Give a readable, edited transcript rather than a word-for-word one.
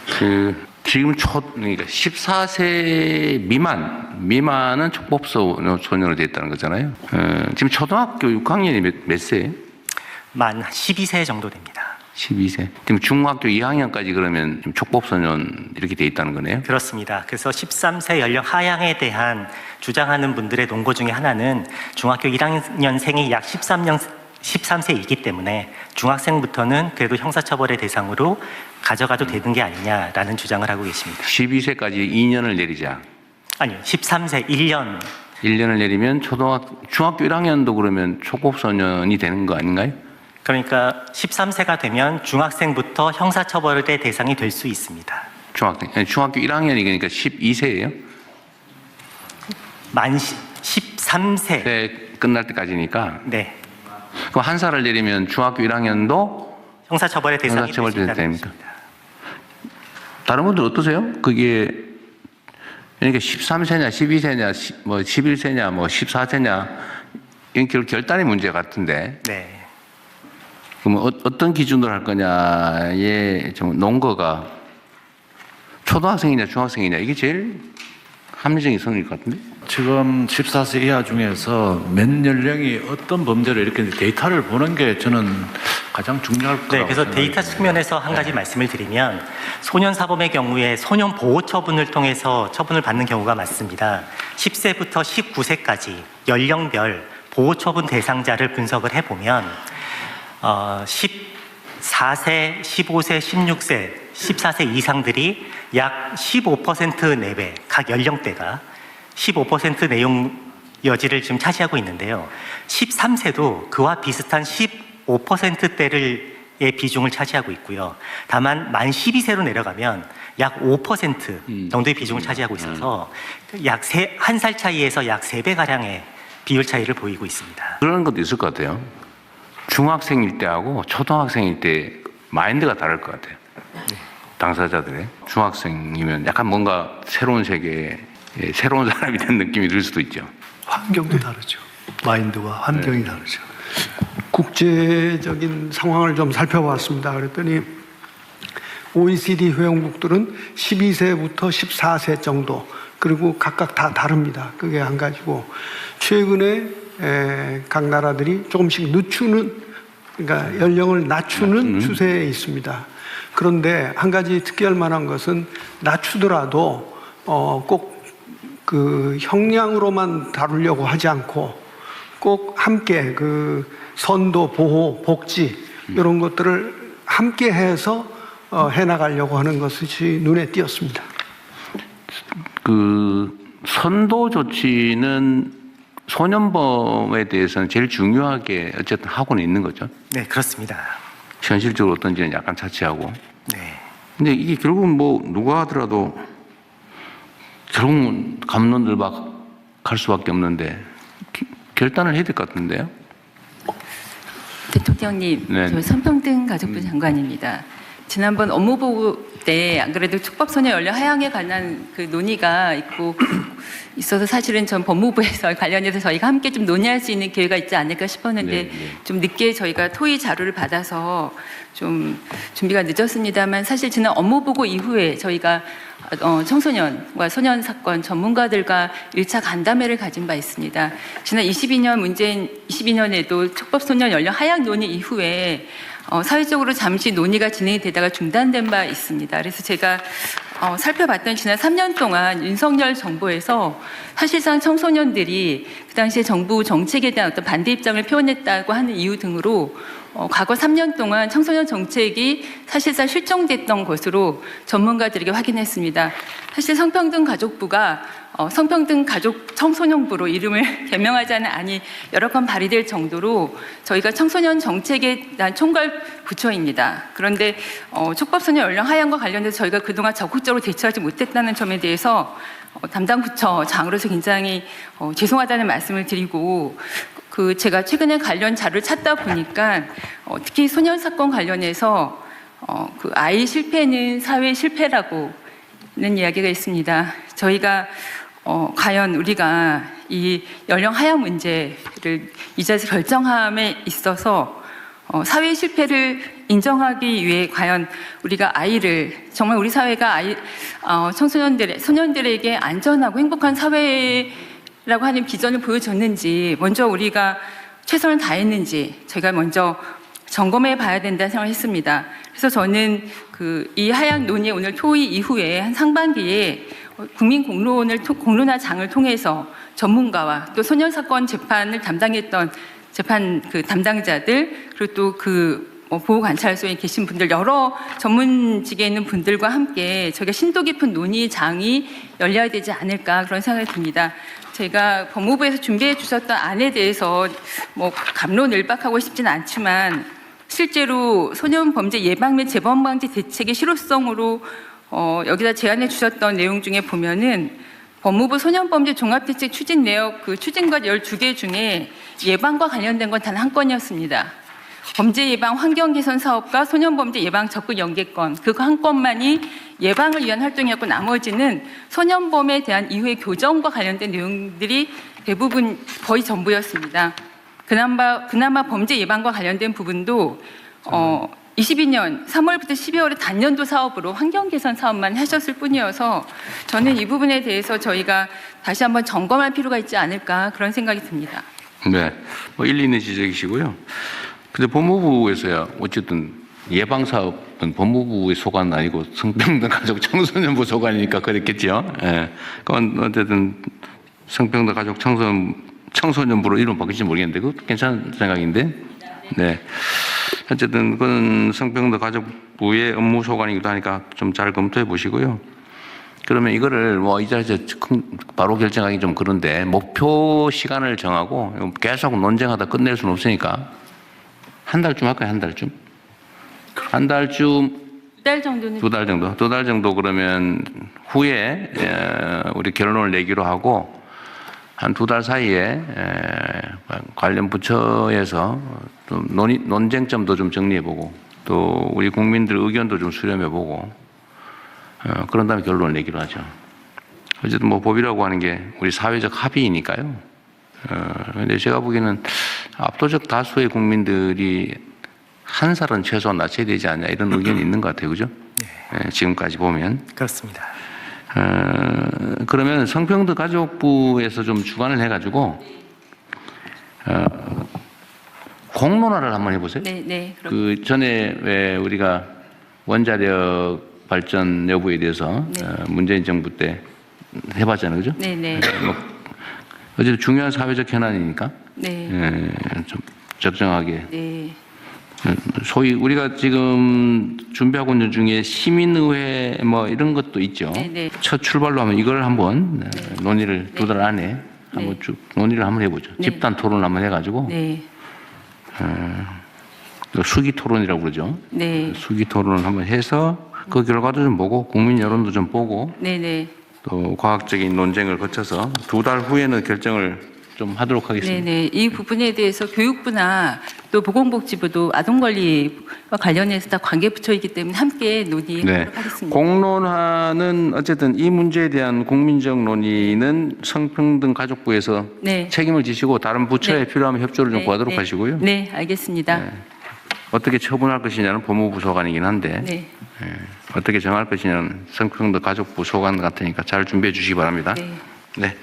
지금 그러니까 14세 미만은 촉법소년으로 되어 있다는 거잖아요. 지금 초등학교 6학년이 몇 세예요? 만 12세 정도 됩니다. 12세. 지금 중학교 2학년까지 그러면 지금 촉법소년 이렇게 되어 있다는 거네요? 그렇습니다. 그래서 13세 연령 하향에 대한 주장하는 분들의 논거 중에 하나는 중학교 1학년생이 약 13세이기 때문에 중학생부터는 그래도 형사처벌의 대상으로 가져가도 되는 게 아니냐라는 주장을 하고 계십니다. 12세까지 2년을 내리자. 아니요, 13세 1년을 내리면 중학교 1학년도 그러면 촉법소년이 되는 거 아닌가요? 그러니까 13세가 되면 중학생부터 형사처벌의 대상이 될 수 있습니다. 중학교 1학년이 그러니까 12세예요? 만 13세. 네, 끝날 때까지니까. 네. 그럼 한 살을 내리면 중학교 1학년도 형사처벌의 대상이 될 수 있다는 됩니까? 것입니다. 다른 분들 어떠세요? 그게 그러니까 13세냐, 12세냐, 뭐 11세냐, 뭐 14세냐 이건 결단의 문제 같은데. 네. 그러면 어떤 기준으로 할 거냐의 좀 논거가 초등학생이냐 중학생이냐 이게 제일 합리적인 선일 것 같은데? 지금 14세 이하 중에서 몇 연령이 어떤 범죄를 이렇게 데이터를 보는 게 저는 가장 중요할 거라고 네, 그래서 생각합니다. 데이터 측면에서 한 가지 말씀을 드리면 소년사범의 경우에 소년 보호 처분을 통해서 처분을 받는 경우가 많습니다. 10세부터 19세까지 연령별 보호 처분 대상자를 분석을 해보면 14세, 15세, 16세, 14세 이상들이 약 15% 내외, 각 연령대가 15% 내용 여지를 지금 차지하고 있는데요. 13세도 그와 비슷한 15%대의 비중을 차지하고 있고요. 다만 만 12세로 내려가면 약 5% 정도의 비중을 차지하고 있어서 약 한 살 차이에서 약 3배가량의 비율 차이를 보이고 있습니다. 그런 것도 있을 것 같아요. 중학생일 때하고 초등학생일 때 마인드가 다를 것 같아요. 당사자들의. 중학생이면 약간 뭔가 새로운 세계에 새로운 사람이 된 느낌이 들 수도 있죠. 환경도 다르죠. 마인드와 환경이 다르죠. 국제적인 상황을 좀 살펴봤습니다. 그랬더니 OECD 회원국들은 12세부터 14세 정도, 그리고 각각 다 다릅니다. 그게 한 가지고, 최근에 각 나라들이 조금씩 그러니까 연령을 낮추는 추세에 있습니다. 그런데 한 가지 특이할 만한 것은 낮추더라도 꼭 그 형량으로만 다루려고 하지 않고 꼭 함께 그 선도, 보호, 복지 이런 것들을 함께 해서 해나가려고 하는 것이 눈에 띄었습니다. 그 선도 조치는 소년범에 대해서는 제일 중요하게 어쨌든 하고는 있는 거죠. 네, 그렇습니다. 현실적으로 어떤지는 약간 차치하고. 네. 근데 이게 결국은 뭐 누가 하더라도 결국은 감론들 막 갈 수밖에 없는데 결단을 해야 될 것 같은데요. 대통령님, 네. 저 성평등 가족부 장관입니다. 지난번 업무보고 때 안 그래도 촉법소년 연령 하향에 관한 그 논의가 있어서 사실은 전 법무부에서 관련해서 저희가 함께 좀 논의할 수 있는 기회가 있지 않을까 싶었는데 좀 늦게 저희가 토의 자료를 받아서 좀 준비가 늦었습니다만, 사실 지난 업무보고 이후에 저희가 청소년과 소년 사건 전문가들과 1차 간담회를 가진 바 있습니다. 지난 22년 문재인 22년에도 촉법소년 연령 하향 논의 이후에 사회적으로 잠시 논의가 진행이 되다가 중단된 바 있습니다. 그래서 제가 살펴봤던 지난 3년 동안 윤석열 정부에서 사실상 청소년들이 그 당시에 정부 정책에 대한 어떤 반대 입장을 표현했다고 하는 이유 등으로 과거 3년 동안 청소년 정책이 사실상 실종됐던 것으로 전문가들에게 확인했습니다. 사실 성평등 가족부가 성평등 가족 청소년부로 이름을 개명하자는 안이 여러 건 발의될 정도로 저희가 청소년 정책에 대한 총괄 부처입니다. 그런데 촉법소년 연령 하향과 관련해서 저희가 그동안 적극적으로 대처하지 못했다는 점에 대해서 담당 부처장으로서 굉장히 죄송하다는 말씀을 드리고, 제가 최근에 관련 자료를 찾다 보니까 특히 소년 사건 관련해서 그 아이 실패는 사회 실패라고는 이야기가 있습니다. 저희가 과연 우리가 이 연령 하향 문제를 이 자리에서 결정함에 있어서 사회 실패를 인정하기 위해 과연 우리가 아이를 정말 우리 사회가 소년들에게 안전하고 행복한 사회라고 하는 비전을 보여줬는지 먼저 우리가 최선을 다했는지 저희가 먼저 점검해 봐야 된다는 생각을 했습니다. 그래서 저는 이 하향 논의 오늘 토의 이후에 한 상반기에 국민 공론화장을 통해서 전문가와 또 소년 사건 재판을 담당했던 재판 담당자들 그리고 또 보호관찰소에 계신 분들 여러 전문직에 있는 분들과 함께 저희가 심도 깊은 논의장이 열려야 되지 않을까 그런 생각이 듭니다. 제가 법무부에서 준비해 주셨던 안에 대해서 갑론을박하고 싶지는 않지만 실제로 소년 범죄 예방 및 재범 방지 대책의 실효성으로 여기다 제안해 주셨던 내용 중에 보면은 법무부 소년범죄 종합대책 추진 내역 추진과 12개 중에 예방과 관련된 건 단 한 건이었습니다. 범죄 예방 환경 개선 사업과 소년범죄 예방 적극 연계권 그거 한 건만이 예방을 위한 활동이었고 나머지는 소년범에 대한 이후의 교정과 관련된 내용들이 대부분 거의 전부였습니다. 그나마 범죄 예방과 관련된 부분도 22년 3월부터 12월에 단년도 사업으로 환경 개선 사업만 하셨을 뿐이어서 저는 이 부분에 대해서 저희가 다시 한번 점검할 필요가 있지 않을까 그런 생각이 듭니다. 네, 일리 있는 지적이시고요. 근데 법무부에서야 어쨌든 예방 사업은 법무부의 소관은 아니고 성평등 가족 청소년부 소관이니까 그랬겠죠. 예. 그건 어쨌든 성평등 가족 청소년부로 이름 바뀔지 모르겠는데 그것도 괜찮은 생각인데. 네. 어쨌든 그건 성평등 가족부의 업무 소관이기도 하니까 좀 잘 검토해 보시고요. 그러면 이거를 이 자리에서 바로 결정하기 좀 그런데 목표 시간을 정하고 계속 논쟁하다 끝낼 수는 없으니까 한 달쯤 할까요? 한 달쯤? 한 달쯤? 2달 정도는? 2달 정도? 2달 정도 그러면 후에 우리 결론을 내기로 하고 한 2달 사이에 관련 부처에서 좀 논쟁점도 좀 정리해보고 또 우리 국민들 의견도 좀 수렴해보고 그런 다음에 결론을 내기로 하죠. 어쨌든 법이라고 하는 게 우리 사회적 합의이니까요. 근데 제가 보기에는 압도적 다수의 국민들이 한 살은 최소한 낮춰야 되지 않냐 이런 의견이 있는 것 같아요. 그죠? 네, 지금까지 보면. 그렇습니다. 그러면 성평등 가족부에서 좀 주관을 해가지고 공론화를 한번 해보세요. 네. 그 전에 왜 우리가 원자력 발전 여부에 대해서 문재인 정부 때 해봤잖아요, 그죠? 네. 어쨌든 중요한 사회적 현안이니까 좀 적정하게. 네. 소위 우리가 지금 준비하고 있는 중에 시민의회 이런 것도 있죠. 네. 첫 출발로 하면 이걸 한번 논의를 2달 안에 한번 쭉 논의를 한번 해보죠. 네. 집단 토론을 한번 해가지고 수기 토론이라고 그러죠. 네. 수기 토론을 한번 해서 그 결과도 좀 보고 국민 여론도 좀 보고 네. 또 과학적인 논쟁을 거쳐서 2달 후에는 결정을 좀 하도록 하겠습니다. 네. 이 부분에 대해서 교육부나 또 보건복지부도 아동권리와 관련해서 다 관계부처이기 때문에 함께 논의하도록 하겠습니다. 공론화는 어쨌든 이 문제에 대한 국민적 논의는 성평등 가족부에서 책임을 지시고 다른 부처에 필요하면 협조를 좀 구하도록 하시고요. 네, 알겠습니다. 어떻게 처분할 것이냐는 법무부 소관이긴 한데 어떻게 정할 것이냐는 성평등 가족부 소관 같으니까 잘 준비해 주시기 바랍니다. 네. 네.